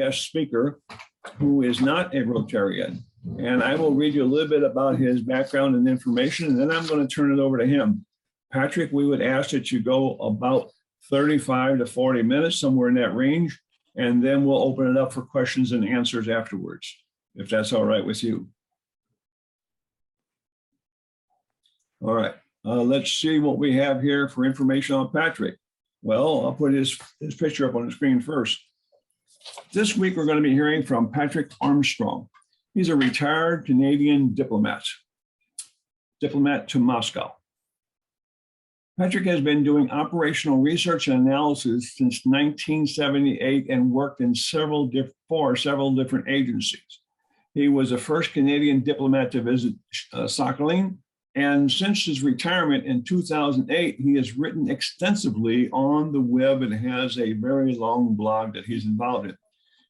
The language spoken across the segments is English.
guest speaker who is not a Rotarian. And I will read you a little bit about his background and information, and then I'm going to turn it over to him. Patrick, we would ask that you go about 35 to 40 minutes, somewhere in that range, and then we'll open it up for questions and answers afterwards, if that's all right with you. All right, let's see what we have here for information on Patrick. Well, I'll put his picture up on the screen first. This week, we're going to be hearing from Patrick Armstrong. He's a retired Canadian diplomat to Moscow. Patrick has been doing operational research and analysis since 1978 and worked in several different agencies. He was the first Canadian diplomat to visit Sakhalin, and since his retirement in 2008, he has written extensively on the web and has a very long blog that he's involved in.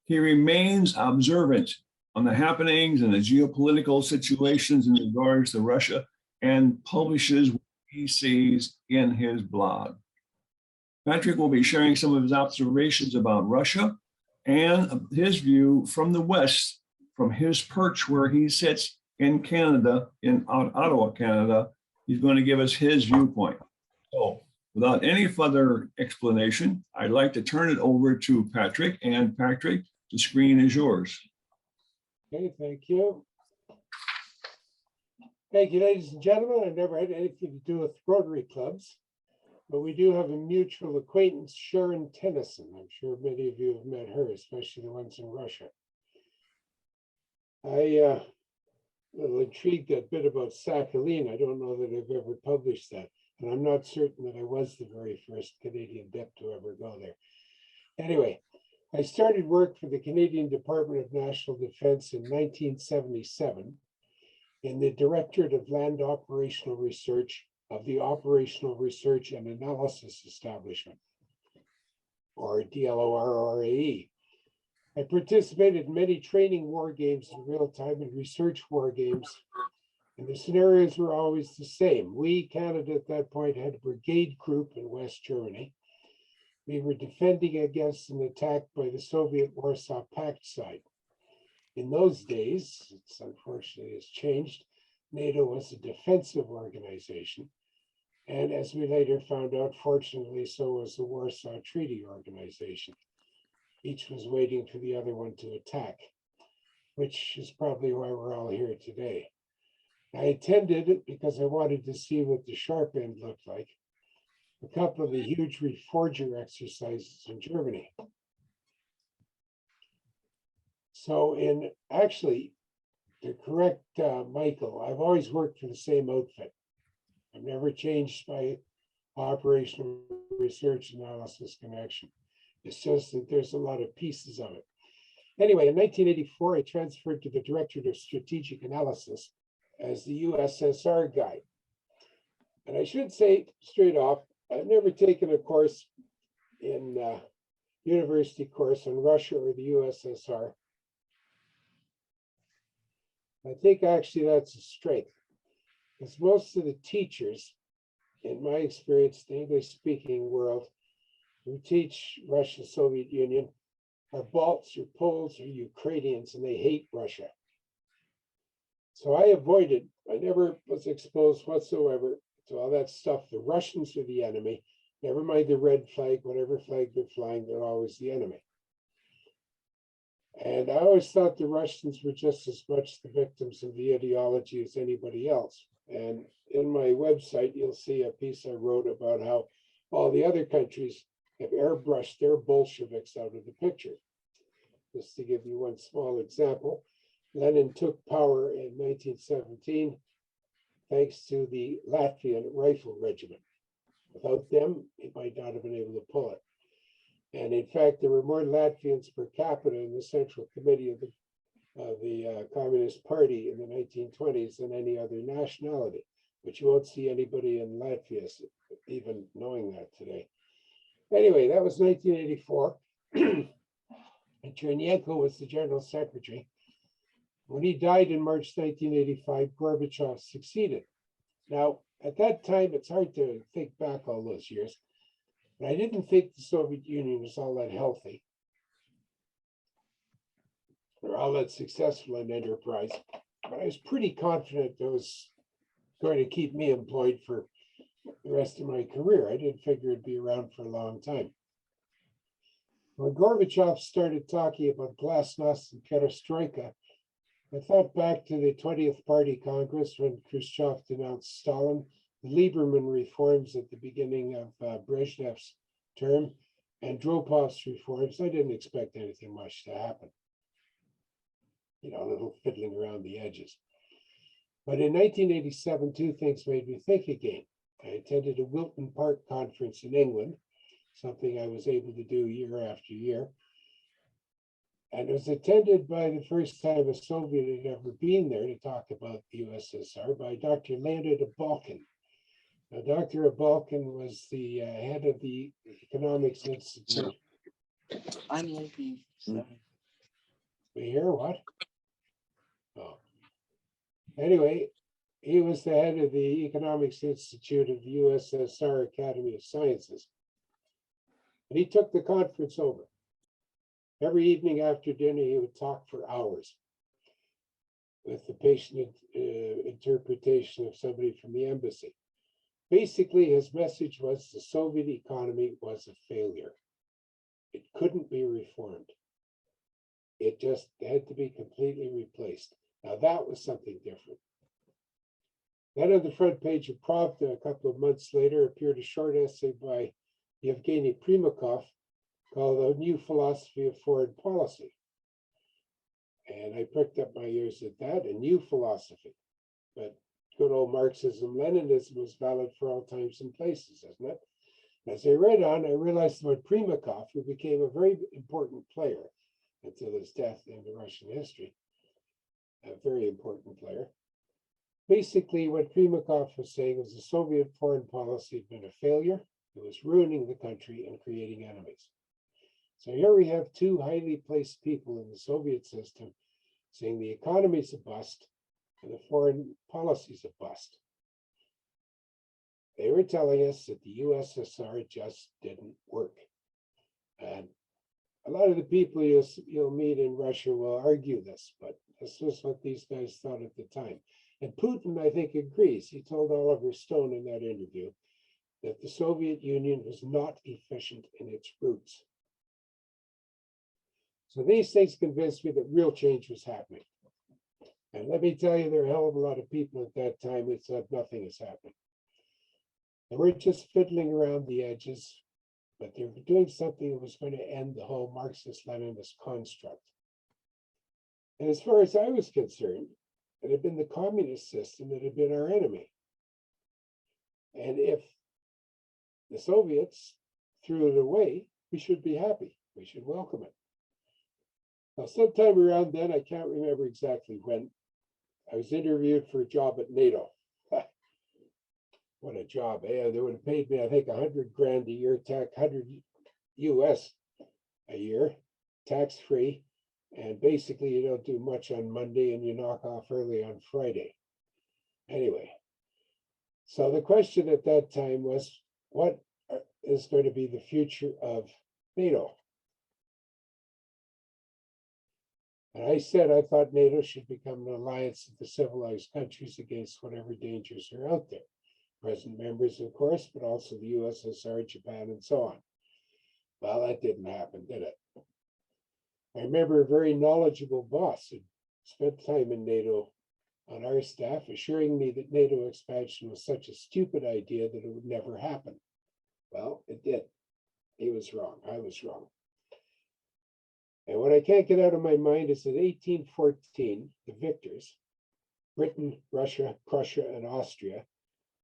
He remains observant on the happenings and the geopolitical situations in regards to Russia and publishes what he sees in his blog. Patrick will be sharing some of his observations about Russia and his view from the West, from his perch where he sits in Canada, in Ottawa, Canada. He's going to give us his viewpoint. So without any further explanation, I'd like to turn it over to Patrick. And Patrick, the screen is yours. Okay, thank you. Thank you, ladies and gentlemen. I've never had anything to do with Rotary clubs, but we do have a mutual acquaintance, Sharon Tennison. I'm sure many of you have met her, especially the ones in Russia. I little intrigued a bit about Sakhalin. I don't know that I've ever published that, and I'm not certain that I was the very first Canadian dip to ever go there. Anyway, I started work for the Canadian Department of National Defense in 1977 in the Directorate of Land Operational Research of the Operational Research and Analysis Establishment, or DLORRAE. I participated in many training war games in real time and research war games, and the scenarios were always the same. We, Canada, at that point had a brigade group in West Germany. We were defending against an attack by the Soviet Warsaw Pact side. In those days, it's unfortunately has changed, NATO was a defensive organization. And as we later found out, fortunately, so was the Warsaw Treaty Organization. Each was waiting for the other one to attack, which is probably why we're all here today. I attended it because I wanted to see what the sharp end looked like. A couple of the huge reforger exercises in Germany. So actually, to correct Michael, I've always worked for the same outfit. I've never changed my operational research analysis connection. It's just that there's a lot of pieces of it. Anyway, in 1984, I transferred to the Directorate of Strategic Analysis as the USSR guy. And I should say straight off, I've never taken a course in university course on Russia or the USSR. I think actually that's a strength, because most of the teachers, in my experience, the English-speaking world, who teach Russia, Soviet Union, are Balts or Poles or Ukrainians, and they hate Russia. So I never was exposed whatsoever to all that stuff. The Russians are the enemy. Never mind the red flag, whatever flag they're flying, they're always the enemy. And I always thought the Russians were just as much the victims of the ideology as anybody else. And in my website, you'll see a piece I wrote about how all the other countries have airbrushed their Bolsheviks out of the picture. Just to give you one small example, Lenin took power in 1917 thanks to the Latvian Rifle Regiment. Without them, he might not have been able to pull it. And in fact, there were more Latvians per capita in the Central Committee of the Communist Party in the 1920s than any other nationality, but you won't see anybody in Latvia even knowing that today. Anyway, that was 1984. And Chernenko was the general secretary. When he died in March 1985, Gorbachev succeeded. Now, at that time, it's hard to think back all those years, but I didn't think the Soviet Union was all that healthy. or all that successful an enterprise, but I was pretty confident it was going to keep me employed for the rest of my career. I didn't figure it'd be around for a long time. When Gorbachev started talking about glasnost and perestroika, I thought back to the 20th Party Congress when Khrushchev denounced Stalin, the Lieberman reforms at the beginning of Brezhnev's term, and Dropov's reforms. I didn't expect anything much to happen. You know, a little fiddling around the edges. But in 1987, two things made me think again. I attended a Wilton Park conference in England, something I was able to do year after year. And it was attended by the first time a Soviet had ever been there to talk about the USSR by Dr. Leonid Abalkin. Now, Dr. Abalkin was the head of the Economics Institute. I'm looking. We hear what? Oh. Anyway, he was the head of the Economics Institute of the USSR Academy of Sciences. And he took the conference over. Every evening after dinner, he would talk for hours with the patient interpretation of somebody from the embassy. Basically, his message was the Soviet economy was a failure. It couldn't be reformed. It just had to be completely replaced. Now, that was something different. Then on the front page of Pravda, a couple of months later, appeared a short essay by Yevgeny Primakov called The New Philosophy of Foreign Policy. And I pricked up my ears at that, a new philosophy. But good old Marxism, Leninism was valid for all times and places, isn't it? As I read on, I realized that Primakov, who became a very important player until his death in the Russian history, a very important player. Basically, what Primakov was saying was the Soviet foreign policy had been a failure. It was ruining the country and creating enemies. So here we have two highly placed people in the Soviet system saying the economy is a bust and the foreign policy is a bust. They were telling us that the USSR just didn't work. And a lot of the people you'll meet in Russia will argue this, but this was what these guys thought at the time. And Putin, I think, agrees. He told Oliver Stone in that interview that the Soviet Union was not efficient in its roots. So these things convinced me that real change was happening. And let me tell you, there are a hell of a lot of people at that time who said nothing is happening. And we're just fiddling around the edges, but they were doing something that was going to end the whole Marxist-Leninist construct. And as far as I was concerned, it had been the communist system that had been our enemy. And if the Soviets threw it away, we should be happy. We should welcome it. Now, sometime around then, I can't remember exactly when, I was interviewed for a job at NATO. What a job, eh? They would have paid me, I think, 100 grand a year, 100 US a year, tax-free. And basically, you don't do much on Monday and you knock off early on Friday. Anyway, so the question at that time was, what is going to be the future of NATO? And I said I thought NATO should become an alliance of the civilized countries against whatever dangers are out there. Present members, of course, but also the USSR, Japan, and so on. Well, that didn't happen, did it? I remember a very knowledgeable boss who spent time in NATO on our staff, assuring me that NATO expansion was such a stupid idea that it would never happen. Well, it did. He was wrong. I was wrong. And what I can't get out of my mind is that 1814, the victors, Britain, Russia, Prussia, and Austria,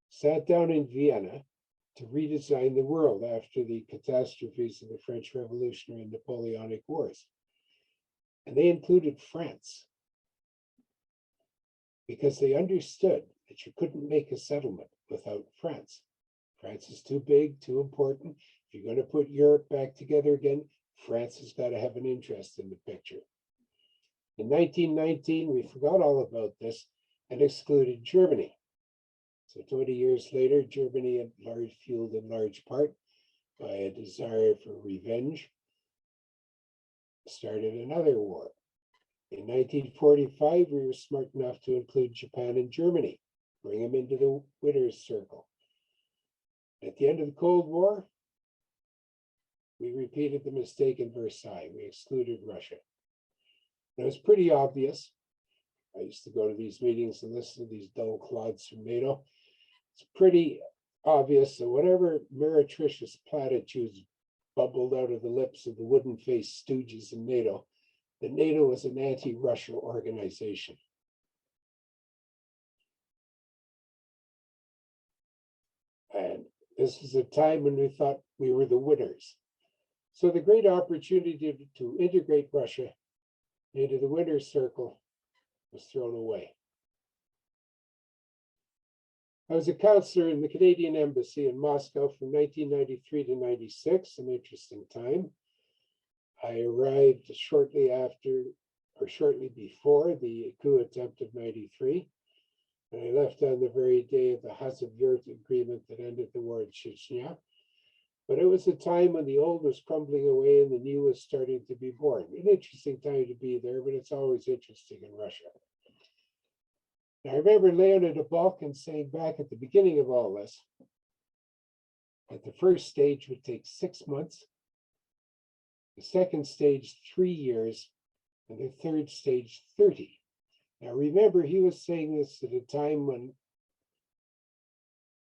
sat down in Vienna to redesign the world after the catastrophes of the French Revolutionary and Napoleonic Wars. And they included France, because they understood that you couldn't make a settlement without France. France is too big, too important. If you're going to put Europe back together again, France has got to have an interest in the picture. In 1919, we forgot all about this and excluded Germany. So 20 years later, Germany, fueled in large part by a desire for revenge, started another war. In 1945, we were smart enough to include Japan and Germany, bring them into the winner's circle. At the end of the Cold War, we repeated the mistake in Versailles. We excluded Russia. It was pretty obvious. I used to go to these meetings and listen to these dull clods from NATO. It's pretty obvious that whatever meretricious platitudes bubbled out of the lips of the wooden-faced stooges in NATO, that NATO was an anti-Russia organization. And this was a time when we thought we were the winners. So the great opportunity to integrate Russia into the winner's circle was thrown away. I was a counselor in the Canadian Embassy in Moscow from 1993 to 96, an interesting time. I arrived shortly after, or shortly before, the coup attempt of 93, and I left on the very day of the Hazard agreement that ended the war in Chechnya. But it was a time when the old was crumbling away and the new was starting to be born. An interesting time to be there, but it's always interesting in Russia. Now, I remember Leonid Balkan saying back at the beginning of all this, that the first stage would take 6 months, the second stage 3 years, and the third stage 30. Now, remember, he was saying this at a time when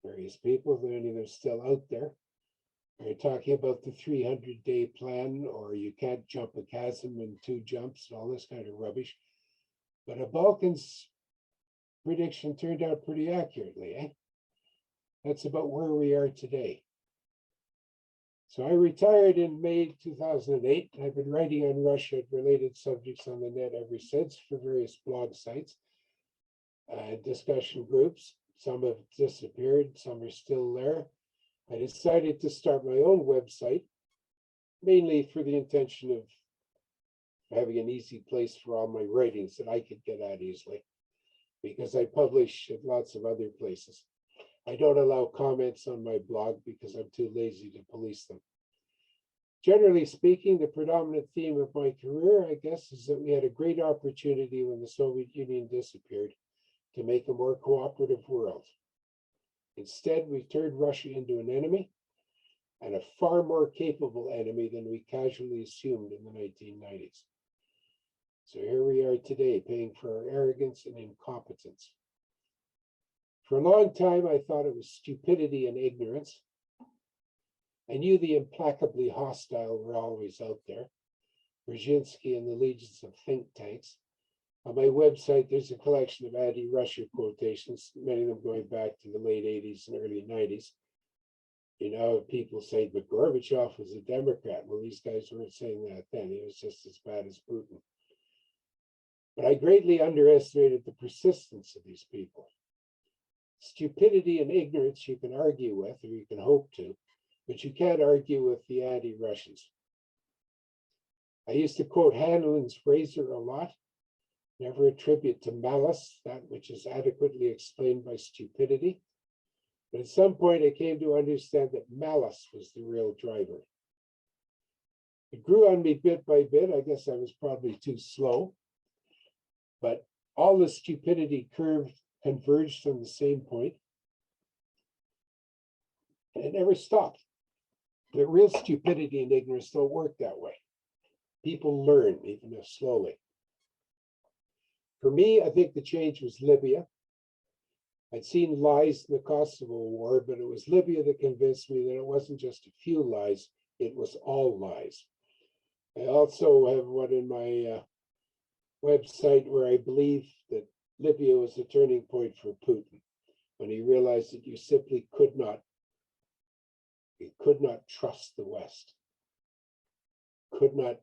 various people, many of them still out there, are talking about the 300-day plan, or you can't jump a chasm in 2 jumps, and all this kind of rubbish. But Balkan's prediction turned out pretty accurately, eh? That's about where we are today. So I retired in May 2008. I've been writing on Russia and related subjects on the net ever since for various blog sites, discussion groups. Some have disappeared, some are still there. I decided to start my own website, mainly for the intention of having an easy place for all my writings that I could get at easily, because I publish at lots of other places. I don't allow comments on my blog because I'm too lazy to police them. Generally speaking, the predominant theme of my career, I guess, is that we had a great opportunity when the Soviet Union disappeared to make a more cooperative world. Instead, we turned Russia into an enemy, and a far more capable enemy than we casually assumed in the 1990s. So here we are today, paying for our arrogance and incompetence. For a long time, I thought it was stupidity and ignorance. I knew the implacably hostile were always out there, Brzezinski and the legions of think tanks. On my website, there's a collection of anti-Russia quotations, many of them going back to the late 80s and early 90s. You know, people say, but Gorbachev was a Democrat. Well, these guys weren't saying that then. He was just as bad as Putin. But I greatly underestimated the persistence of these people. Stupidity and ignorance you can argue with, or you can hope to, but you can't argue with the anti-Russians. I used to quote Hanlon's razor a lot. Never attribute to malice that which is adequately explained by stupidity. But at some point, I came to understand that malice was the real driver. It grew on me bit by bit. I guess I was probably too slow. But all the stupidity curve converged from the same point. And it never stopped. But real stupidity and ignorance don't work that way. People learn, even if slowly. For me, I think the change was Libya. I'd seen lies in the Kosovo War, but it was Libya that convinced me that it wasn't just a few lies, it was all lies. I also have one in my website where I believe that Libya was a turning point for Putin, when he realized that you simply could not trust the West, could not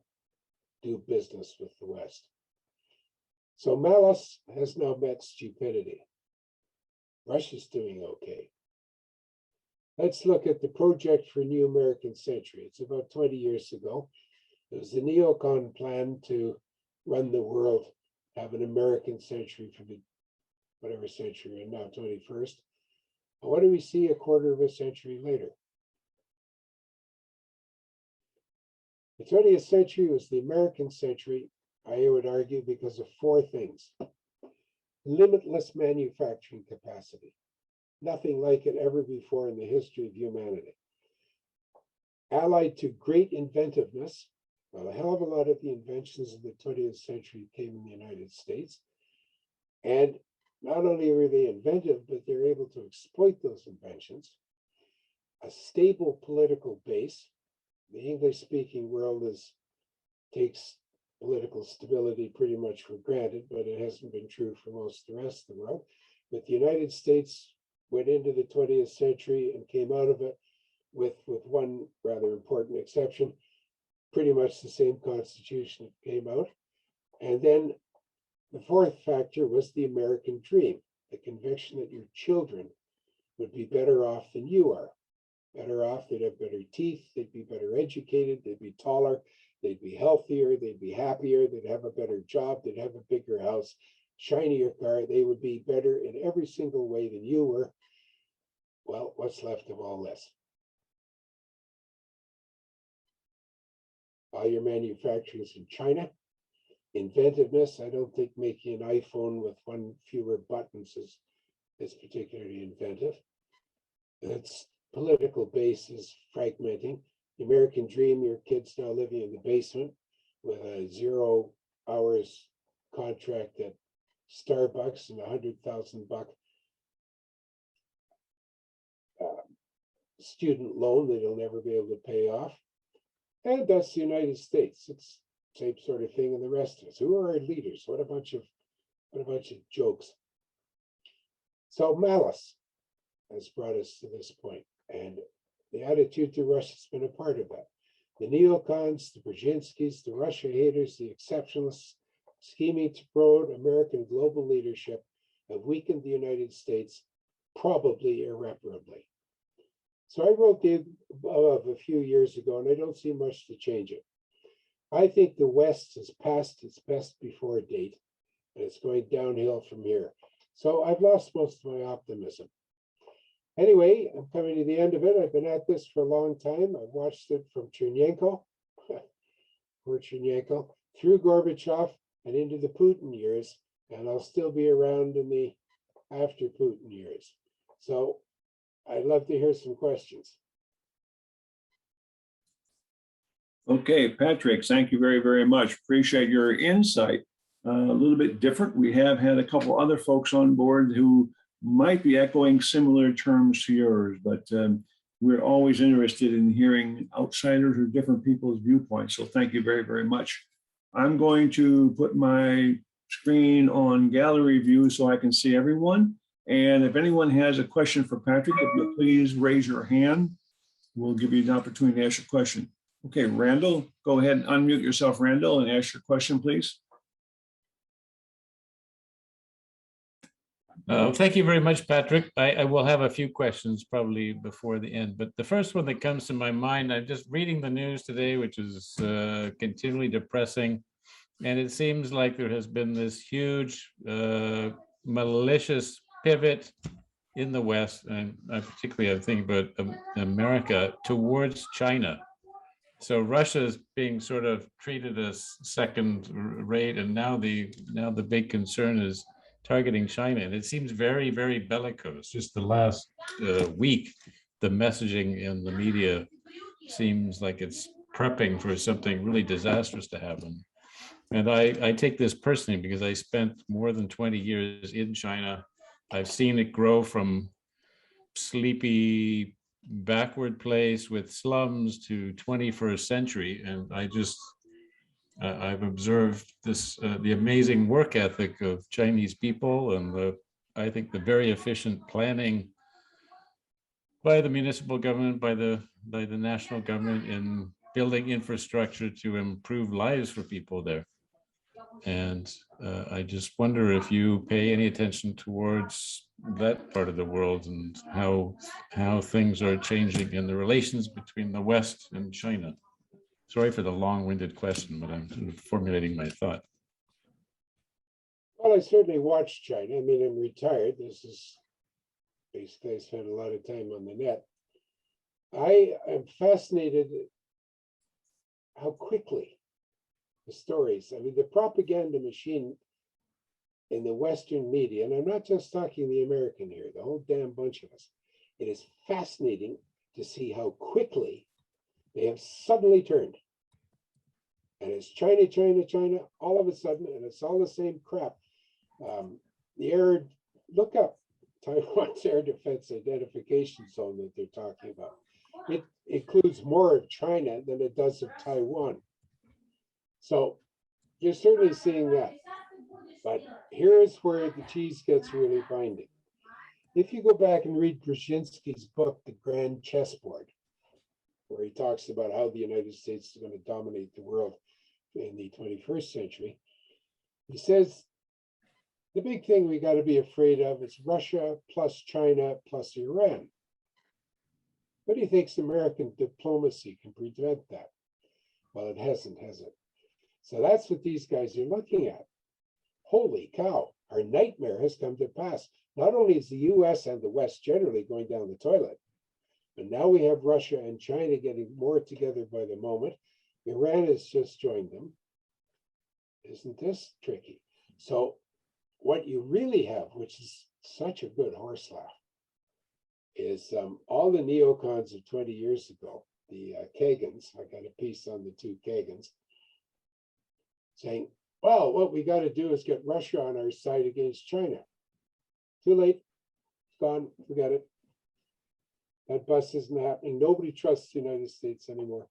do business with the West. So malice has now met stupidity. Russia's doing okay. Let's look at the project for a new American century. It's about 20 years ago. It was the neocon plan to run the world, have an American century for the whatever century, and now 21st. And what do we see a quarter of a century later? The 20th century was the American century I would argue because of four things. Limitless manufacturing capacity. Nothing like it ever before in the history of humanity. Allied to great inventiveness, well, a hell of a lot of the inventions of the 20th century came in the United States. And not only were they inventive, but they're able to exploit those inventions. A stable political base. The English-speaking world takes political stability pretty much for granted, but it hasn't been true for most of the rest of the world. But the United States went into the 20th century and came out of it with one rather important exception, pretty much the same constitution that came out. And then the fourth factor was the American dream, the conviction that your children would be better off than you are. Better off, they'd have better teeth, they'd be better educated, they'd be taller, they'd be healthier, they'd be happier, they'd have a better job, they'd have a bigger house, shinier car, they would be better in every single way than you were. Well, what's left of all this? All your manufacturing is in China. Inventiveness, I don't think making an iPhone with one fewer buttons is particularly inventive. Its political base is fragmenting. The American dream, your kids now living in the basement with a 0 hours contract at Starbucks and $100,000 student loan that you'll never be able to pay off. And that's the United States. It's the same sort of thing in the rest of us. Who are our leaders? What a bunch of jokes. So malice has brought us to this point, and the attitude to Russia has been a part of that. The neocons, the Brzezinskis, the Russia haters, the exceptionalists, scheming to promote American global leadership have weakened the United States, probably irreparably. So I wrote the above a few years ago, and I don't see much to change it. I think the West has passed its best before date, and it's going downhill from here. So I've lost most of my optimism. Anyway, I'm coming to the end of it. I've been at this for a long time. I've watched it from Chernenko, poor Chernenko, through Gorbachev and into the Putin years, and I'll still be around in the after Putin years. So I'd love to hear some questions. Okay, Patrick, thank you very, very much. Appreciate your insight. A little bit different. We have had a couple other folks on board who might be echoing similar terms to yours, but we're always interested in hearing outsiders or different people's viewpoints. So thank you very, very much. I'm going to put my screen on gallery view so I can see everyone. And if anyone has a question for Patrick, if you'll please raise your hand, we'll give you an opportunity to ask your question. Okay, Randall, go ahead and unmute yourself, Randall, and ask your question, please. Thank you very much, Patrick. I will have a few questions probably before the end, but the first one that comes to my mind, I'm just reading the news today, which is continually depressing. And it seems like there has been this huge malicious pivot in the West, and particularly I think about America, towards China. So Russia is being sort of treated as second rate, and now the big concern is targeting China, and it seems very, very bellicose. Just the last week, the messaging in the media seems like it's prepping for something really disastrous to happen. And I take this personally because I spent more than 20 years in China. I've seen it grow from sleepy backward place with slums to 21st century, and I've observed this the amazing work ethic of Chinese people, and I think the very efficient planning by the municipal government, by the national government in building infrastructure to improve lives for people there. And I just wonder if you pay any attention towards that part of the world and how things are changing in the relations between the West and China. Sorry for the long-winded question, but I'm sort of formulating my thought. Well, I certainly watch China. I mean, I'm retired. This is basically, I spend a lot of time on the net. I am fascinated how quickly the stories. I mean, the propaganda machine in the Western media, and I'm not just talking the American here, the whole damn bunch of us, it is fascinating to see how quickly they have suddenly turned. And it's China, China, China, all of a sudden, and it's all the same crap. Look up Taiwan's air defense identification zone that they're talking about. It includes more of China than it does of Taiwan. So you're certainly seeing that. But here's where the cheese gets really binding. If you go back and read Brzezinski's book, The Grand Chessboard, where he talks about how the United States is going to dominate the world in the 21st century, he says the big thing we got to be afraid of is Russia plus China plus Iran. But he thinks American diplomacy can prevent that. Well, it hasn't, has it? So that's what these guys are looking at. Holy cow, our nightmare has come to pass. Not only is the US and the West generally going down the toilet, but now we have Russia and China getting more together by the moment. Iran has just joined them. Isn't this tricky? So what you really have, which is such a good horse laugh, is all the neocons of 20 years ago, the Kagans, I got a piece on the two Kagans, saying, well, what we got to do is get Russia on our side against China. Too late, it's gone, forget it. That bus isn't happening. Nobody trusts the United States anymore.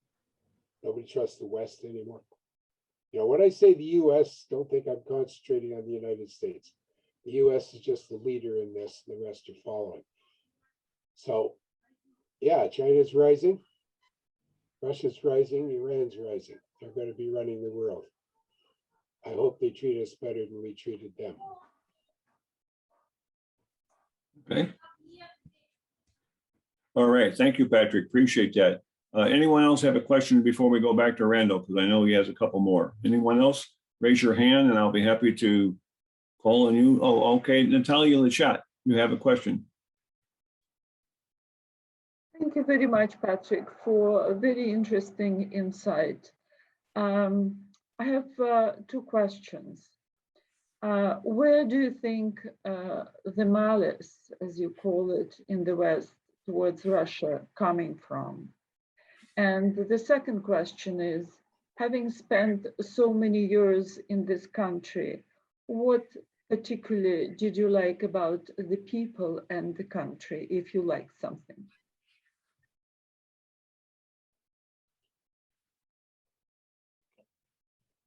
Nobody trusts the West anymore. You know, when I say the US, don't think I'm concentrating on the United States. The US is just the leader in this, and the rest are following. So, yeah, China's rising, Russia's rising, Iran's rising. They're going to be running the world. I hope they treat us better than we treated them. Okay. All right. Thank you, Patrick. Appreciate that. Anyone else have a question before we go back to Randall? Because I know he has a couple more. Anyone else? Raise your hand and I'll be happy to call on you. Oh, okay. Natalia Lechat, you have a question. Thank you very much, Patrick, for a very interesting insight. I have two questions. Where do you think the malice, as you call it, in the West towards Russia coming from? And the second question is, having spent so many years in this country, what particularly did you like about the people and the country, if you like something?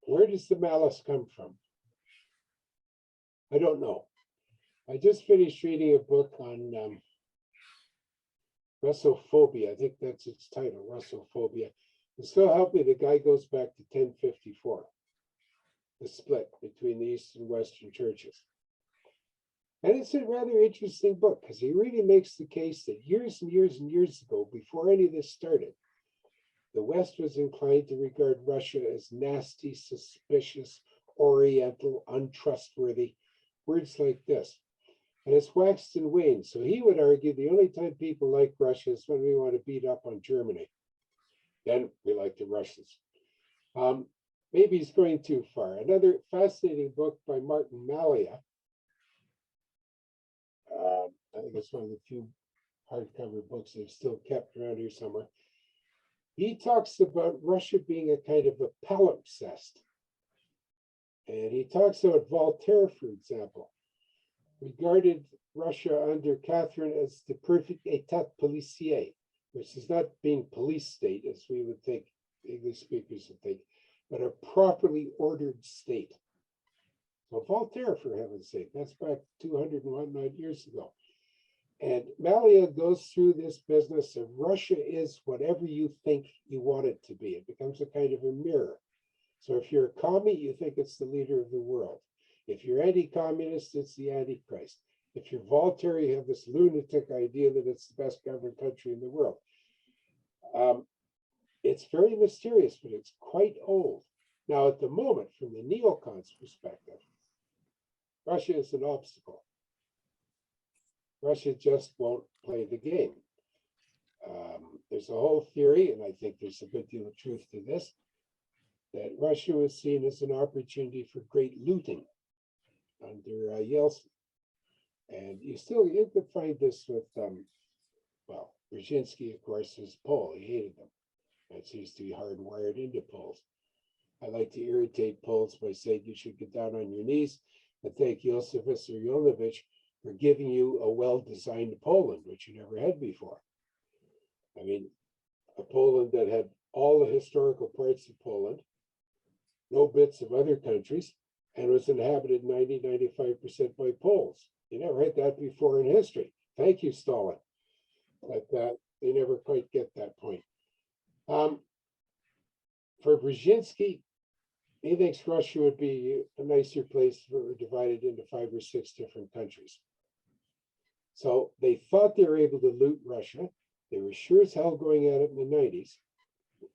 Where does the malice come from? I don't know. I just finished reading a book on Russophobia. I think that's its title, Russophobia. And so help me, the guy goes back to 1054, the split between the East and Western churches. And it's a rather interesting book because he really makes the case that years and years and years ago, before any of this started, the West was inclined to regard Russia as nasty, suspicious, oriental, untrustworthy, words like this. And it's waxed and waned. So he would argue the only time people like Russia is when we want to beat up on Germany. Then we like the Russians. Maybe he's going too far. Another fascinating book by Martin Malia. I think it's one of the few hardcover books they've still kept around here somewhere. He talks about Russia being a kind of a palimpsest. And he talks about Voltaire, for example, regarded Russia under Catherine as the perfect état policier, which is not being police state, as we would think, English speakers would think, but a properly ordered state. So Voltaire, for heaven's sake, that's back 200 and whatnot years ago. And Malia goes through this business of Russia is whatever you think you want it to be. It becomes a kind of a mirror. So if you're a commie, you think it's the leader of the world. If you're anti-communist, it's the Antichrist. If you're Voltaire, you have this lunatic idea that it's the best governed country in the world. It's very mysterious, but it's quite old. Now, at the moment, from the neocons' perspective, Russia is an obstacle. Russia just won't play the game. There's a whole theory, and I think there's a good deal of truth to this, that Russia was seen as an opportunity for great looting under Yeltsin. And you could find this with, well, Brzezinski, of course, is Pole. He hated them. That seems to be hardwired into Poles. I like to irritate Poles by saying you should get down on your knees and thank Josef Vissarionovich for giving you a well-designed Poland, which you never had before. I mean, a Poland that had all the historical parts of Poland, no bits of other countries, and was inhabited 90–95% by Poles. You never had that before in history. Thank you, Stalin. But they never quite get that point. For Brzezinski, he thinks Russia would be a nicer place if it were divided into 5 or 6 different countries. So they thought they were able to loot Russia. They were sure as hell going at it in the 90s,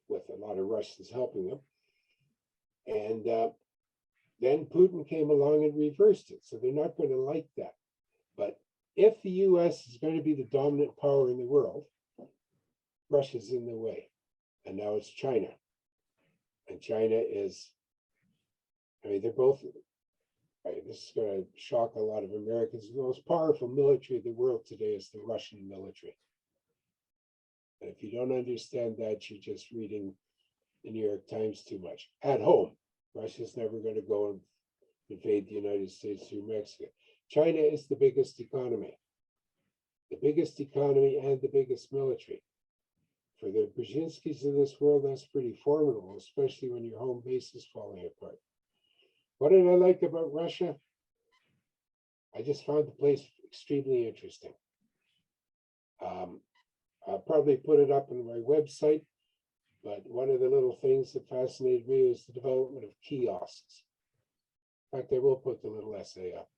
with a lot of Russians helping them. And then Putin came along and reversed it. So they're not going to like that. But if the US is going to be the dominant power in the world, Russia's in the way. And now it's China. And China is, I mean, they're both, right, this is going to shock a lot of Americans. The most powerful military in the world today is the Russian military. And if you don't understand that, you're just reading the New York Times too much. At home, Russia's never going to go and invade the United States through Mexico. China is the biggest economy and the biggest military. For the Brzezinskis of this world, that's pretty formidable, especially when your home base is falling apart. What did I like about Russia? I just found the place extremely interesting. I'll probably put it up on my website, but one of the little things that fascinated me was the development of kiosks. In fact, I will put the little essay up.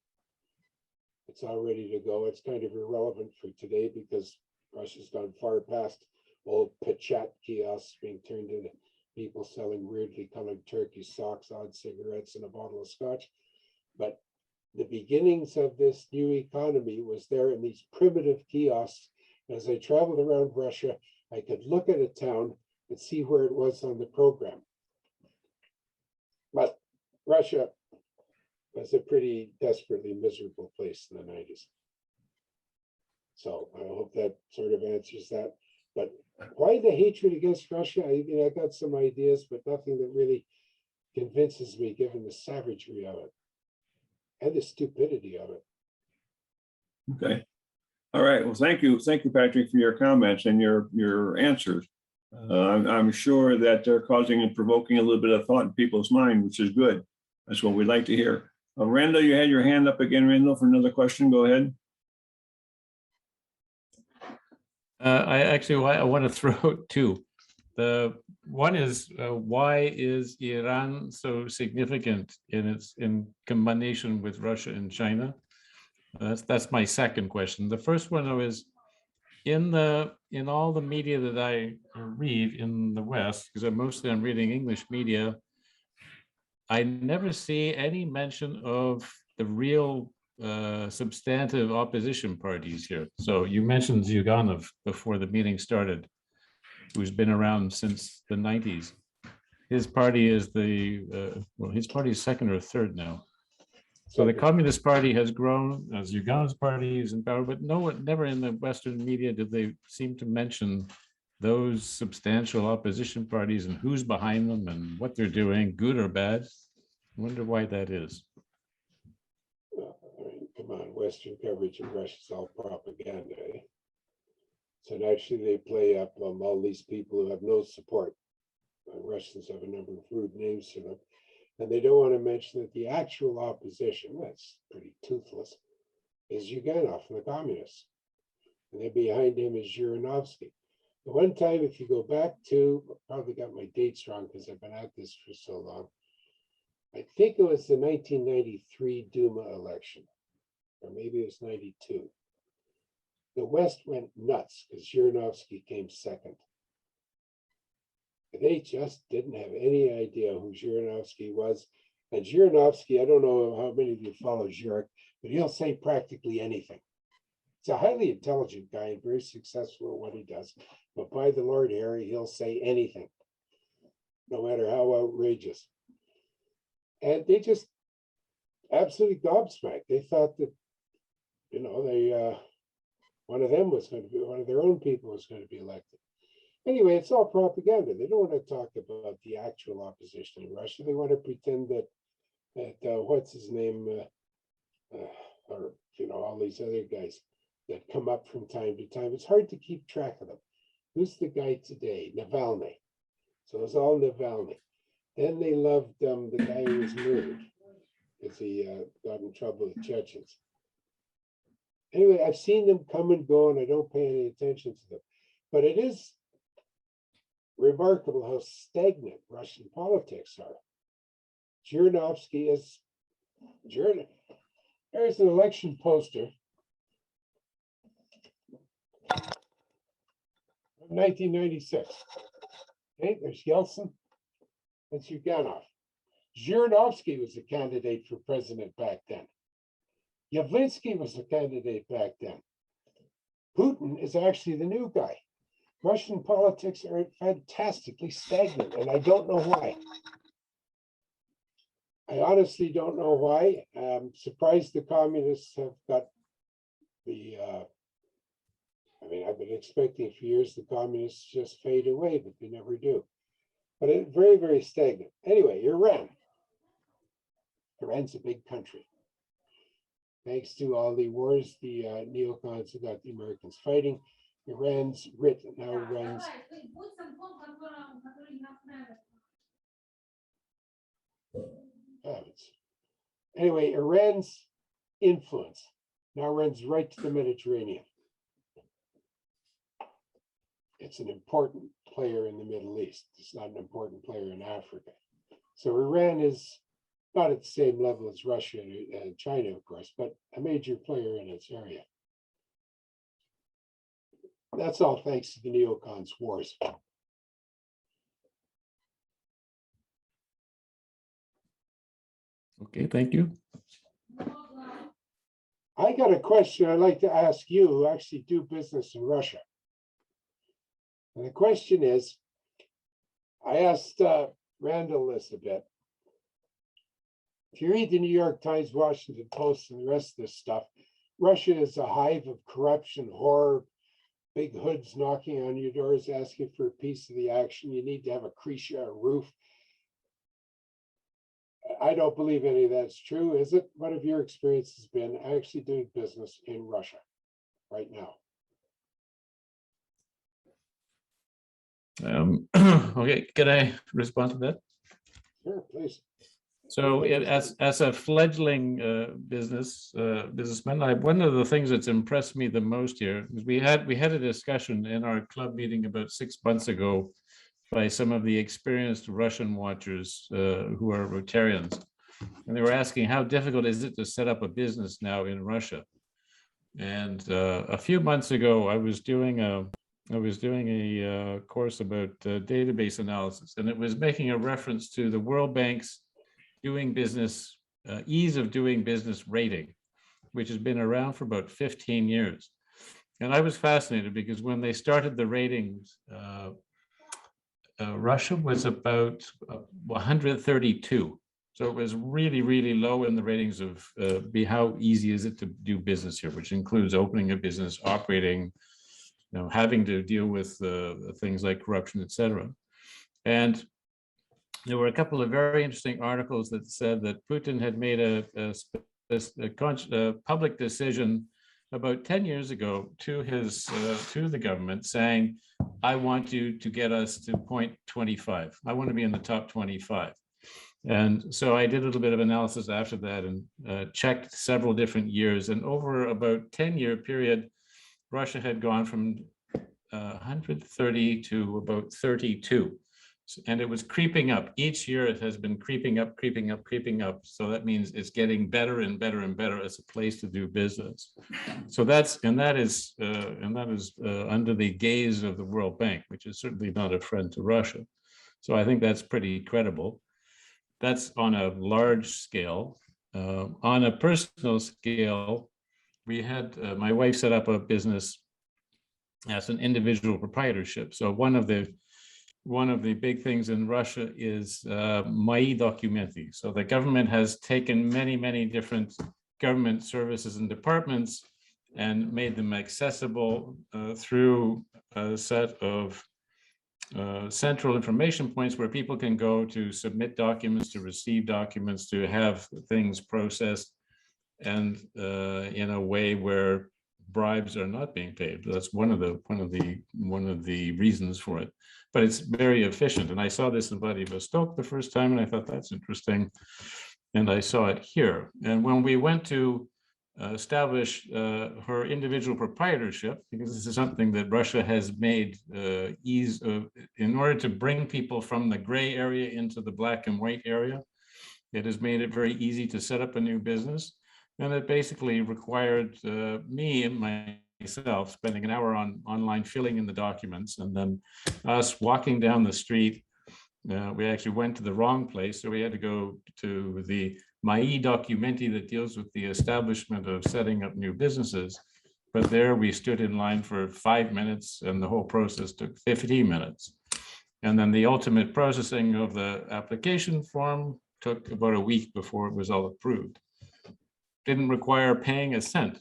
It's all ready to go. It's kind of irrelevant for today because Russia's gone far past old Pachat kiosks being turned into people selling weirdly colored turkey socks, odd cigarettes, and a bottle of scotch. But the beginnings of this new economy was there in these primitive kiosks. As I traveled around Russia, I could look at a town and see where it was on the program. But Russia was a pretty desperately miserable place in the 90s. So I hope that sort of answers that. But why the hatred against Russia? I got some ideas, but nothing that really convinces me given the savagery of it and the stupidity of it. Okay. All right. Well, thank you. Thank you, Patrick, for your comments and your answers. I'm sure that they're causing and provoking a little bit of thought in people's mind, which is good. That's what we'd like to hear. Randall, you had your hand up again, Randall, for another question. Go ahead. I want to throw out 2. The one is why is Iran so significant in combination with Russia and China? That's my second question. The first one is in all the media that I read in the West, because I'm reading English media, I never see any mention of the real substantive opposition parties here. So you mentioned Zyuganov before the meeting started, who's been around since the 90s. His party is his party is 2nd or 3rd now. So the Communist Party has grown, as Zyuganov's party is in power, but never in the Western media did they seem to mention those substantial opposition parties and who's behind them and what they're doing, good or bad. I wonder why that is. Well, I mean, come on, Western coverage of Russia's all propaganda. Eh? So naturally they play up all these people who have no support. Russians have a number of rude names for them. And they don't want to mention that the actual opposition, that's pretty toothless, is Zyuganov from the communists. And then behind him is Zhirinovsky. The one time, if you go back to, probably got my dates wrong because I've been at this for so long, I think it was the 1993 Duma election, or maybe it was 92. The West went nuts because Zhirinovsky came 2nd. They just didn't have any idea who Zhirinovsky was. And Zhirinovsky, I don't know how many of you follow Zhirek, but he'll say practically anything. He's a highly intelligent guy and very successful at what he does. But by the Lord Harry, he'll say anything. no matter how outrageous. And they just absolutely gobsmacked. They thought that, you know, one of them was going to be, one of their own people was going to be elected. Anyway, it's all propaganda. They don't want to talk about the actual opposition in Russia. They want to pretend that what's his name, or, you know, all these other guys that come up from time to time. It's hard to keep track of them. Who's the guy today? Navalny. So it's all Navalny. Then they loved the guy who was murdered because he got in trouble with Chechens. Anyway, I've seen them come and go, and I don't pay any attention to them. But it is remarkable how stagnant Russian politics are. Zhirinovsky is, there's an election poster from 1996. Okay, there's Yeltsin, that's Yuganov. Zhirinovsky was a candidate for president back then. Yavlinsky was a candidate back then. Putin is actually the new guy. Russian politics are fantastically stagnant, and I don't know why. I honestly don't know why. I'm surprised the communists have got the, I mean, I've been expecting for years the communists just fade away, but they never do. But it's very, very stagnant. Anyway, Iran. Iran's a big country. Thanks to all the wars, the neocons who got the Americans fighting, Iran's now runs. Anyway, Iran's influence now runs right to the Mediterranean. It's an important player in the Middle East. It's not an important player in Africa. So Iran is not at the same level as Russia and China, of course, but a major player in its area. That's all thanks to the neocons' wars. Okay, thank you. I got a question I'd like to ask you who actually do business in Russia. And the question is, I asked Randall this a bit. If you read the New York Times, Washington Post, and the rest of this stuff, Russia is a hive of corruption, horror, big hoods knocking on your doors, asking for a piece of the action. You need to have a creche, a roof. I don't believe any of that's true, is it? What have your experiences been actually doing business in Russia right now? Okay, can I respond to that? Sure, please. So as a fledgling businessman, one of the things that's impressed me the most here is we had a discussion in our club meeting about 6 months ago by some of the experienced Russian watchers who are Rotarians, and they were asking how difficult is it to set up a business now in Russia. And a few months ago, I was doing a course about database analysis, and it was making a reference to the World Bank's doing business, ease of doing business rating, which has been around for about 15 years. And I was fascinated because when they started the ratings, Russia was about 132. So it was really, really low in the ratings of how easy is it to do business here, which includes opening a business, operating, having to deal with things like corruption, et cetera. And there were a couple of very interesting articles that said that Putin had made a public decision about 10 years ago to the government saying, I want you to get us to 0.25. I want to be in the top 25. And so I did a little bit of analysis after that and checked several different years. And over about 10-year period, Russia had gone from 130 to about 32. And it was creeping up. Each year it has been creeping up. So that means it's getting better and better and better as a place to do business. So that is under the gaze of the World Bank, which is certainly not a friend to Russia. So I think that's pretty credible. That's on a large scale. On a personal scale, we had my wife set up a business as an individual proprietorship. So one of the one of the big things in Russia is мои документы. So the government has taken many, many different government services and departments and made them accessible through a set of central information points where people can go to submit documents, to receive documents, to have things processed, and in a way where bribes are not being paid. That's one of the reasons for it. But it's very efficient. And I saw this in Vladivostok the first time, and I thought that's interesting. And I saw it here. And when we went to establish her individual proprietorship, because this is something that Russia has made ease of, in order to bring people from the gray area into the black and white area, it has made it very easy to set up a new business. And it basically required me and myself spending an hour online filling in the documents, and then us walking down the street. We actually went to the wrong place, so we had to go to the мои документы that deals with the establishment of setting up new businesses. But there we stood in line for 5 minutes, and the whole process took 15 minutes. And then the ultimate processing of the application form took about a week before it was all approved. Didn't require paying a cent.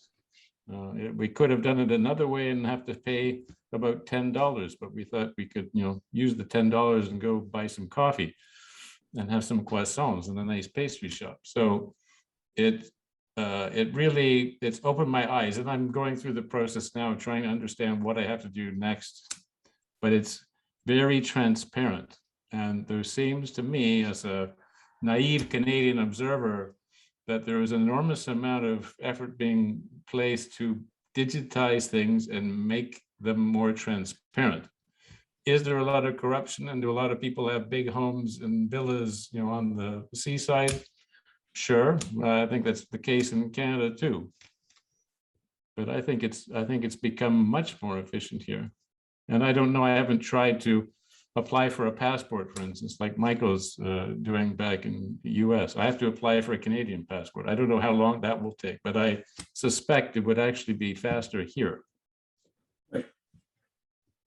We could have done it another way and have to pay about $10, but we thought we could, use the $10 and go buy some coffee and have some croissants in a nice pastry shop. So it's opened my eyes, and I'm going through the process now, trying to understand what I have to do next. But it's very transparent, and there seems to me, as a naive Canadian observer, that there is an enormous amount of effort being placed to digitize things and make them more transparent. Is there a lot of corruption, and do a lot of people have big homes and villas, on the seaside? Sure, I think that's the case in Canada too. But I think it's become much more efficient here. And I don't know, I haven't tried to apply for a passport, for instance, like Michael's doing back in the US. I have to apply for a Canadian passport. I don't know how long that will take, but I suspect it would actually be faster here. Right.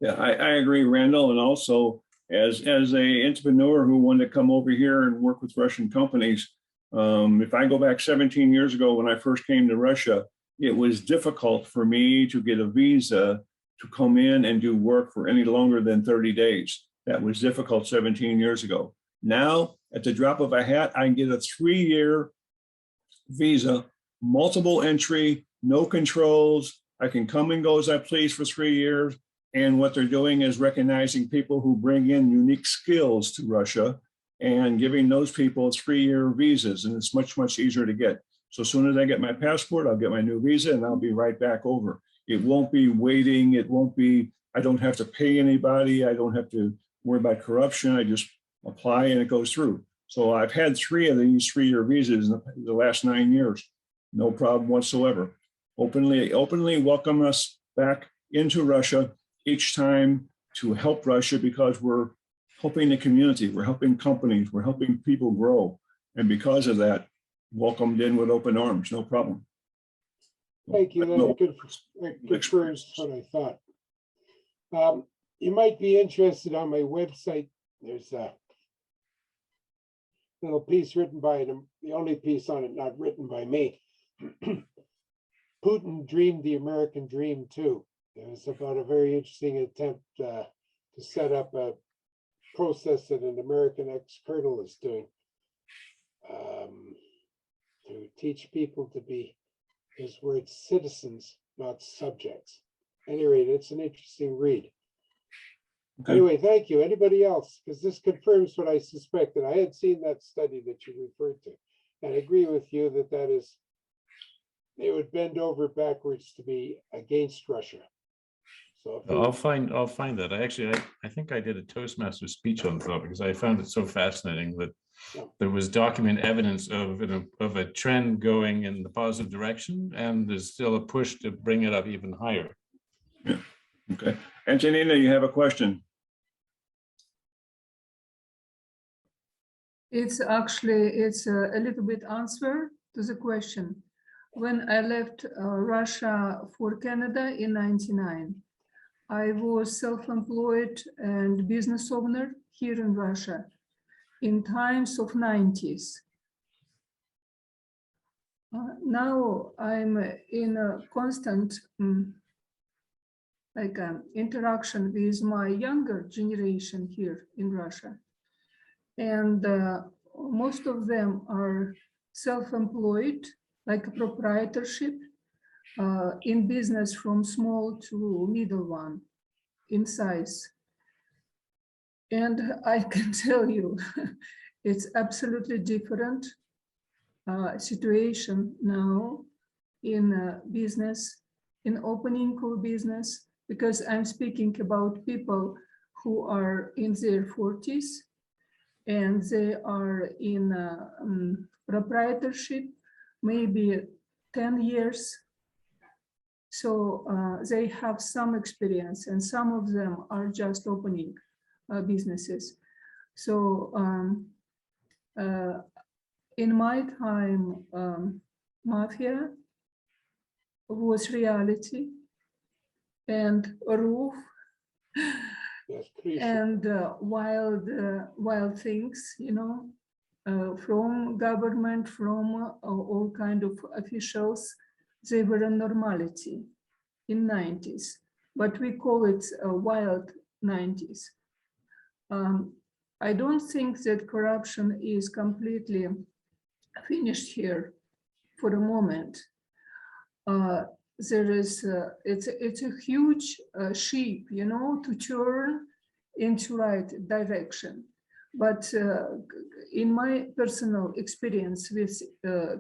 Yeah, I agree, Randall. And also, as a entrepreneur who wanted to come over here and work with Russian companies, if I go back 17 years ago when I first came to Russia, it was difficult for me to get a visa to come in and do work for any longer than 30 days. That was difficult 17 years ago. Now, at the drop of a hat, I can get a 3-year visa, multiple entry, no controls. I can come and go as I please for 3 years. And what they're doing is recognizing people who bring in unique skills to Russia and giving those people 3-year visas. And it's much, much easier to get. So as soon as I get my passport, I'll get my new visa and I'll be right back over. It won't be waiting. It won't be, I don't have to pay anybody. I don't have to worry about corruption. I just apply and it goes through. So I've had 3 of these 3-year visas in the last 9 years. No problem whatsoever. Openly welcome us back into Russia each time to help Russia, because we're helping the community, we're helping companies, we're helping people grow. And because of that, welcomed in with open arms, no problem. Thank you. That confirms what I thought. You might be interested on my website. There's a little piece written by them, the only piece on it not written by me. Putin dreamed the American dream too. It was about a very interesting attempt to set up a process that an American ex-colonel is doing to teach people to be, his words, citizens, not subjects. Anyway, it's an interesting read. Okay. Anyway, thank you. Anybody else? Because this confirms what I suspected. I had seen that study that you referred to, and I agree with you that that is, they would bend over backwards to be against Russia. So I'll find that. I think I did a Toastmaster speech on that because I found it so fascinating that there was document evidence of a trend going in the positive direction, and there's still a push to bring it up even higher. Yeah. Okay. Antonina, you have a question? It's a little bit answer to the question. When I left Russia for Canada in '99, I was self-employed and business owner here in Russia in times of 90s. Now I'm in a constant interaction with my younger generation here in Russia. And most of them are self-employed, like a proprietorship in business from small to middle one in size. And I can tell you, it's absolutely different situation now in business, in opening of business, because I'm speaking about people who are in their 40s and they are in proprietorship, maybe 10 years. So they have some experience and some of them are just opening businesses. So in my time, mafia was reality and roof and wild things, you know, from government, from all kind of officials. They were a normality in 90s, but we call it a wild 90s. I don't think that corruption is completely finished here for the moment. There is, it's a huge ship, you know, to turn into right direction. But in my personal experience with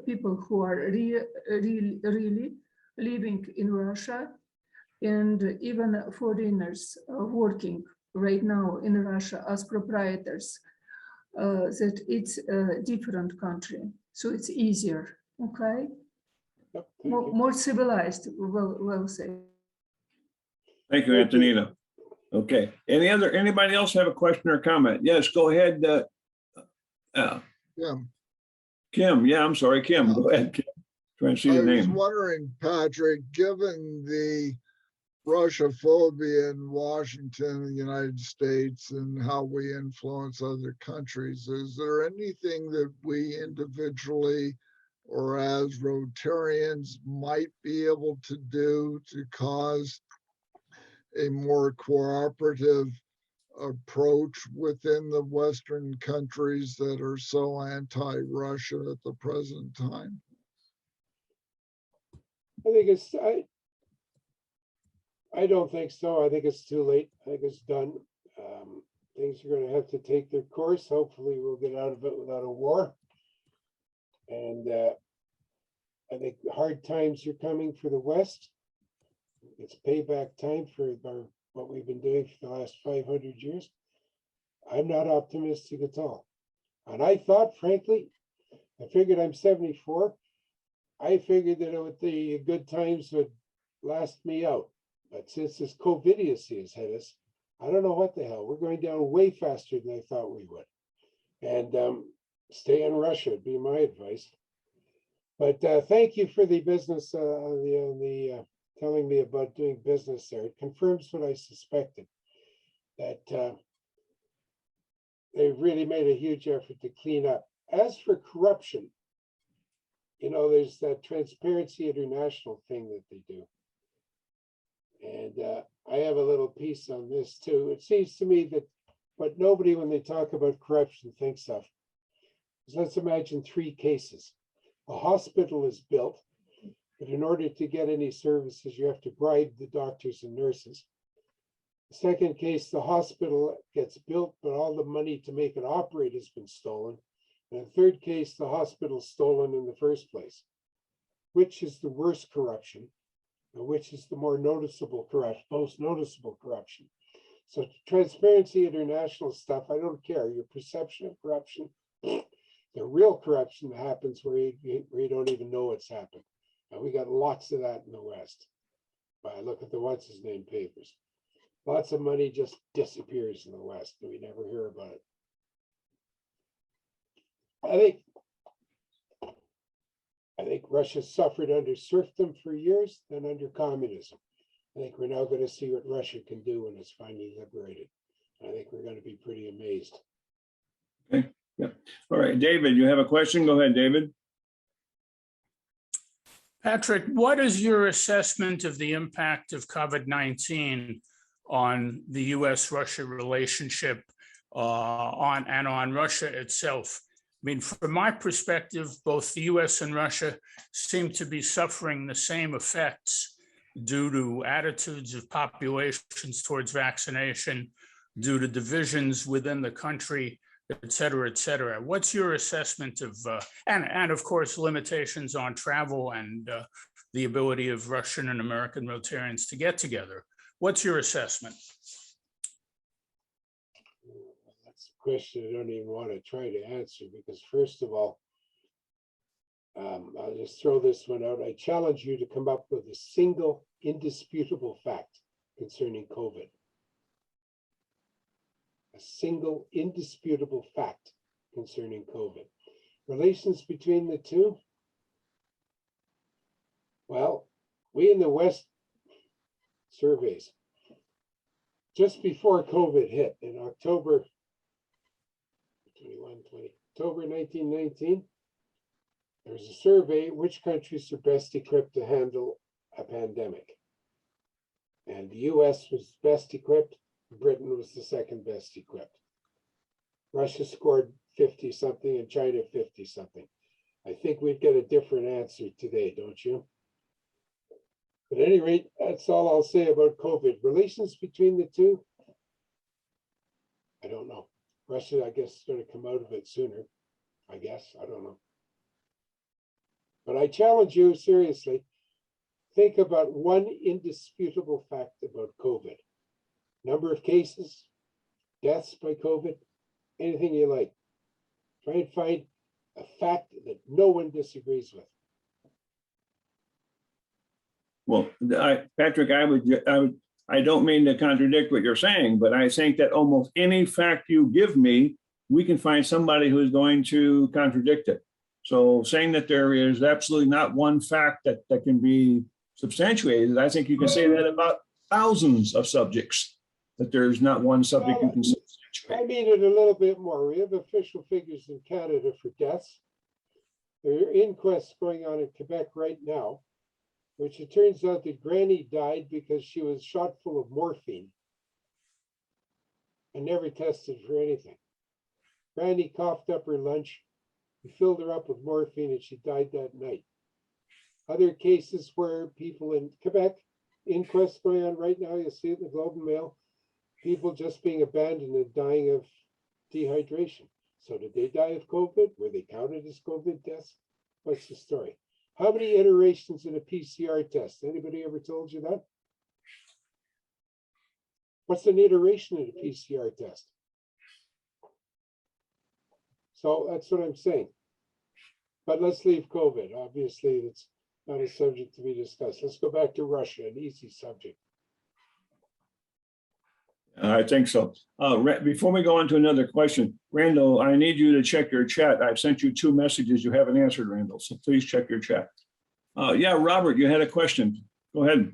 people who are really living in Russia, and even foreigners working right now in Russia as proprietors, that it's a different country, so it's easier, okay? Yep, More civilized, well say. Thank you, Antonina. Okay, anybody else have a question or comment? Yes, go ahead. Yeah, Kim, yeah, I'm sorry, Kim, go ahead, Kim. Trying to see I the was name. wondering, Patrick, given the Russia-phobia in Washington, the United States, and how we influence other countries, is there anything that we individually or as Rotarians might be able to do to cause a more cooperative approach within the Western countries that are so anti-Russia at the present time? I think I don't think so. I think it's too late. I think it's done. Things are going to have to take their course. Hopefully we'll get out of it without a war. And I think hard times are coming for the West. It's payback time for what we've been doing for the last 500 years. I'm not optimistic at all. And I thought, frankly, I figured I'm 74. I figured that the good times would last me out. But since this COVID has hit us, I don't know what the hell. We're going down way faster than I thought we would. And stay in Russia would be my advice. But thank you for the business, telling me about doing business there. It confirms what I suspected, that they've really made a huge effort to clean up. As for corruption, you know, there's that Transparency International thing that they do. And I have a little piece on this too. It seems to me that what nobody, when they talk about corruption, thinks of is, let's imagine 3 cases. A hospital is built, but in order to get any services, you have to bribe the doctors and nurses. The second case, the hospital gets built, but all the money to make it operate has been stolen. And the third case, the hospital's stolen in the first place. Which is the worst corruption? And which is the more noticeable corruption, most noticeable corruption? So Transparency International stuff, I don't care. Your perception of corruption, the real corruption happens where you don't even know it's happened. And we got lots of that in the West. But I look at the what's his name papers. Lots of money just disappears in the West and we never hear about it. I think Russia suffered under serfdom for years, then under communism. I think we're now going to see what Russia can do when it's finally liberated. I think we're going to be pretty amazed. Okay, yeah. All right, David, you have a question? Go ahead, David. Patrick, what is your assessment of the impact of COVID-19 on the US-Russia relationship on Russia itself? I mean, from my perspective, both the US and Russia seem to be suffering the same effects due to attitudes of populations towards vaccination, due to divisions within the country, et cetera, et cetera. What's your assessment of, and of course, limitations on travel and the ability of Russian and American Rotarians to get together? What's your assessment? That's a question I don't even want to try to answer because first of all, I'll just throw this one out. I challenge you to come up with a single indisputable fact concerning COVID. A single indisputable fact concerning COVID. Relations between the two? Well, we in the West surveys, just before COVID hit in October 1919, there was a survey, which countries are best equipped to handle a pandemic? And the US was best equipped, Britain was the second best equipped. Russia scored 50 something and China 50 something. I think we'd get a different answer today, don't you? But at any rate, that's all I'll say about COVID. Relations between the two? I don't know. Russia, I guess, is going to come out of it sooner. I guess, I don't know. But I challenge you seriously, think about one indisputable fact about COVID. Number of cases, deaths by COVID, anything you like. Try and find a fact that no one disagrees with. Well, Patrick, I don't mean to contradict what you're saying, but I think that almost any fact you give me, we can find somebody who is going to contradict it. So saying that there is absolutely not one fact that can be substantiated, I think you can say that about thousands of subjects, that there's not one subject you can substantiate. I mean it a little bit more. We have official figures in Canada for deaths. There are inquests going on in Quebec right now, which it turns out that Granny died because she was shot full of morphine and never tested for anything. Granny coughed up her lunch. We filled her up with morphine and she died that night. Other cases where people in Quebec, inquests going on right now, you see it in the Globe and Mail, people just being abandoned and dying of dehydration. So did they die of COVID? Were they counted as COVID deaths? What's the story? How many iterations in a PCR test? Anybody ever told you that? What's an iteration in a PCR test? So that's what I'm saying. But let's leave COVID. Obviously, it's not a subject to be discussed. Let's go back to Russia, an easy subject. I think so. Before we go on to another question, Randall, I need you to check your chat. I've sent you 2 messages you haven't answered, Randall, so please check your chat. Yeah, Robert, you had a question. Go ahead.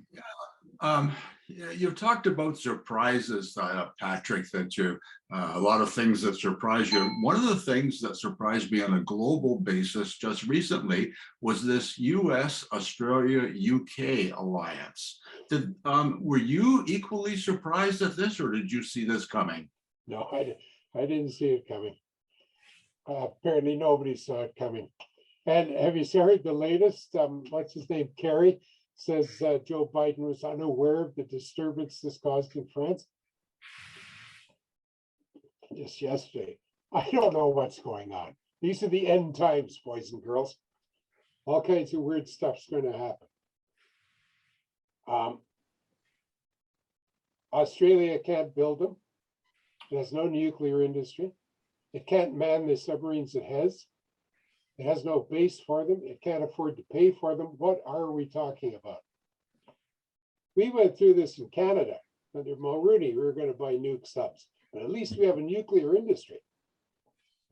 You've talked about surprises, Patrick, that you, a lot of things that surprise you. One of the things that surprised me on a global basis just recently was this US, Australia, UK alliance. Were you equally surprised at this, or did you see this coming? No, I didn't see it coming. Apparently nobody saw it coming. And have you heard the latest, what's his name, Kerry, says Joe Biden was unaware of the disturbance this caused in France? Just yesterday. I don't know what's going on. These are the end times, boys and girls. All kinds of weird stuff's going to happen. Australia can't build them. It has no nuclear industry. It can't man the submarines it has. It has no base for them. It can't afford to pay for them. What are we talking about? We went through this in Canada under Mulroney. We were going to buy nuke subs, but at least we have a nuclear industry.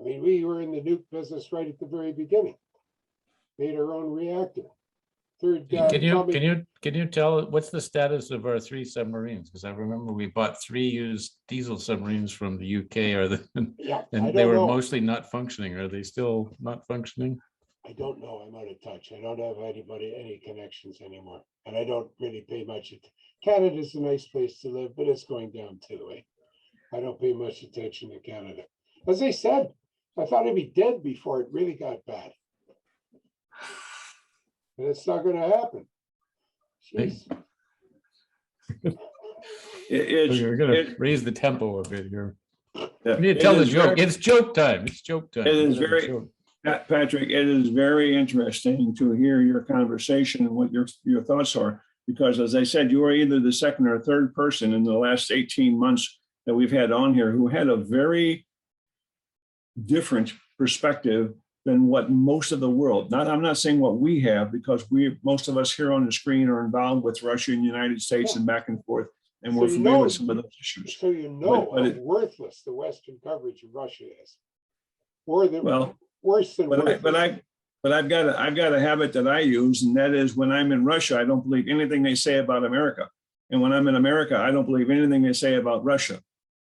I mean, we were in the nuke business right at the very beginning. Made our own reactor. Third, Can you tell what's the status of our 3 submarines? Because I remember we bought 3 used diesel submarines from the UK, yeah, I and don't they were know. mostly not functioning. Are they still not functioning? I don't know. I'm out of touch. I don't have any connections anymore. And I don't really pay much. Canada's a nice place to live, but it's going down too. I don't pay much attention to Canada. As I said, I thought I'd be dead before it really got bad. And it's not going to happen. Jeez. You're going to raise the tempo a bit here. Yeah, You need to tell the joke. very- It's joke time. It's joke time. It is It's a very- joke. Patrick, it is very interesting to hear your conversation and what your thoughts are, because as I said, you are either the second or third person in the last 18 months that we've had on here who had a very different perspective than what most of the world, I'm not saying what we have, because most of us here on the screen are involved with Russia and the United States and back and forth, and we're familiar with some of those issues. So you know But how worthless the Western coverage of Russia is. Or the Well, worse than But I've got a habit that I use, and that is when I'm in Russia, I don't believe anything they say about America. And when I'm in America, I don't believe anything they say about Russia.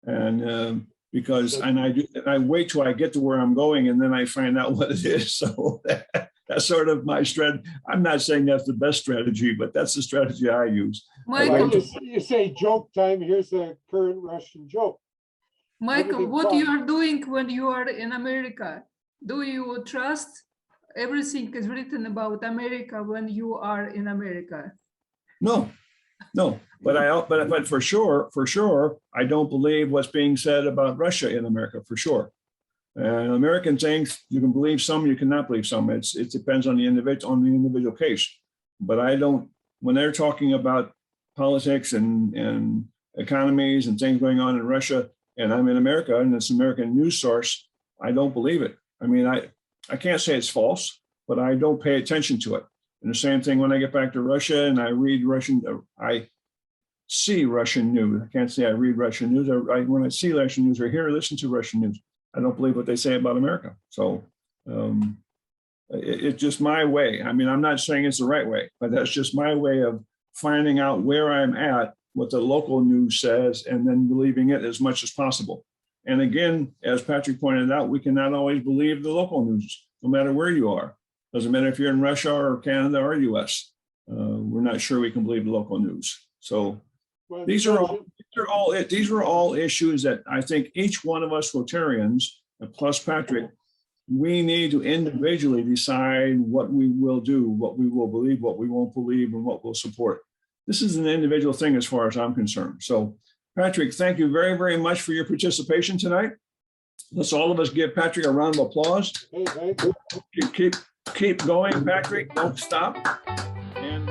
And I wait till I get to where I'm going, and then I find out what it is. So that's sort of my strategy. I'm not saying that's the best strategy, but that's the strategy I use. Michael, you say joke time. Here's the current Russian joke. Michael, what you are doing when you are in America? Do you trust everything is written about America when you are in America? No, but for sure, I don't believe what's being said about Russia in America, for sure. And American things, you can believe some, you cannot believe some. It depends on the individual case. But I don't, when they're talking about politics and economies and things going on in Russia, and I'm in America and it's an American news source, I don't believe it. I mean, I can't say it's false, but I don't pay attention to it. And the same thing when I get back to Russia and I read I see Russian news. I can't say I read Russian news. When I see Russian news or hear or listen to Russian news, I don't believe what they say about America. So it's just my way. I mean, I'm not saying it's the right way, but that's just my way of finding out where I'm at, what the local news says, and then believing it as much as possible. And again, as Patrick pointed out, we cannot always believe the local news, no matter where you are. Doesn't matter if you're in Russia or Canada or US. We're not sure we can believe the local news. So these are all issues that I think each one of us Rotarians, plus Patrick, we need to individually decide what we will do, what we will believe, what we won't believe, and what we'll support. This is an individual thing as far as I'm concerned. So Patrick, thank you very, very much for your participation tonight. Let's all of us give Patrick a round of applause. Hey. Keep going, Patrick. Don't stop. And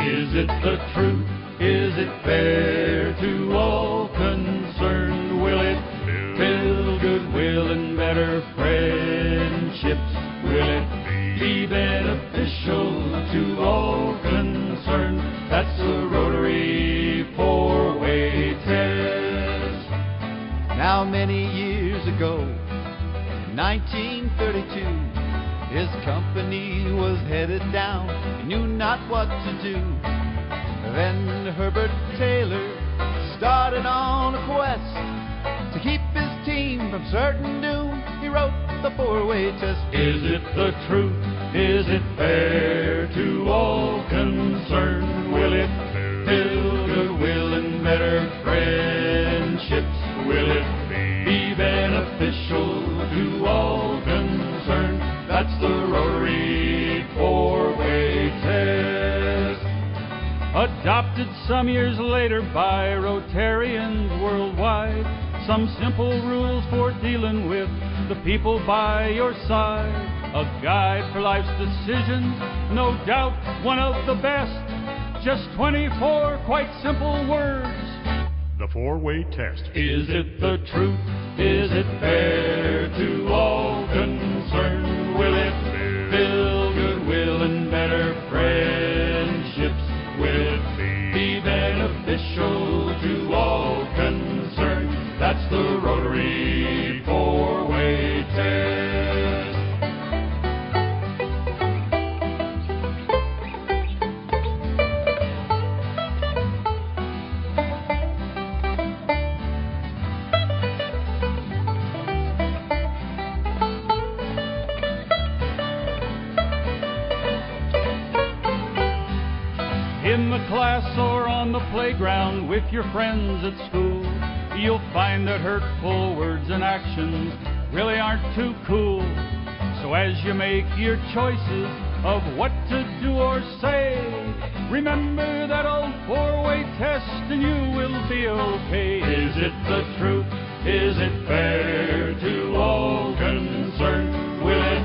is it the truth? Is it fair to all concerned? Will it build goodwill and better friendships? Will it be beneficial to all concerned? That's a Rotary four-way test. Now many years ago, in 1932, his company was headed down, he knew not what to do. Then Herbert Taylor started on a quest to keep his team from certain doom. He wrote the four-way test. Is it the truth? Is it fair to all concerned? Will it build goodwill and better friendships? Will it be beneficial to all concerned? That's the Rotary four-way test. Adopted some years later by Rotarians worldwide, some simple rules for dealing with the people by your side. A guide for life's decisions, no doubt one of the best. Just 24 quite simple words. The four-way test. Is it the truth? Is it fair to all concerned? Will it build goodwill and better friendships? Will it be beneficial to all concerned? That's the Rotary on the playground with your friends at school, you'll find that hurtful words and actions really aren't too cool. So as you make your choices of what to do or say, remember that old four-way test and you will be okay. Is it the truth? Is it fair to all concerned? Will it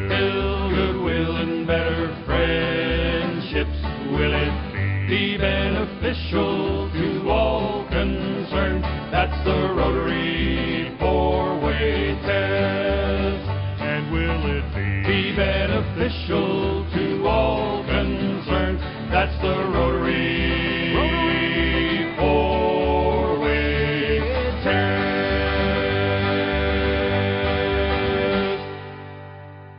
build goodwill and better friendships? Will it be beneficial to all concerned? That's the Rotary four-way test. And will it be beneficial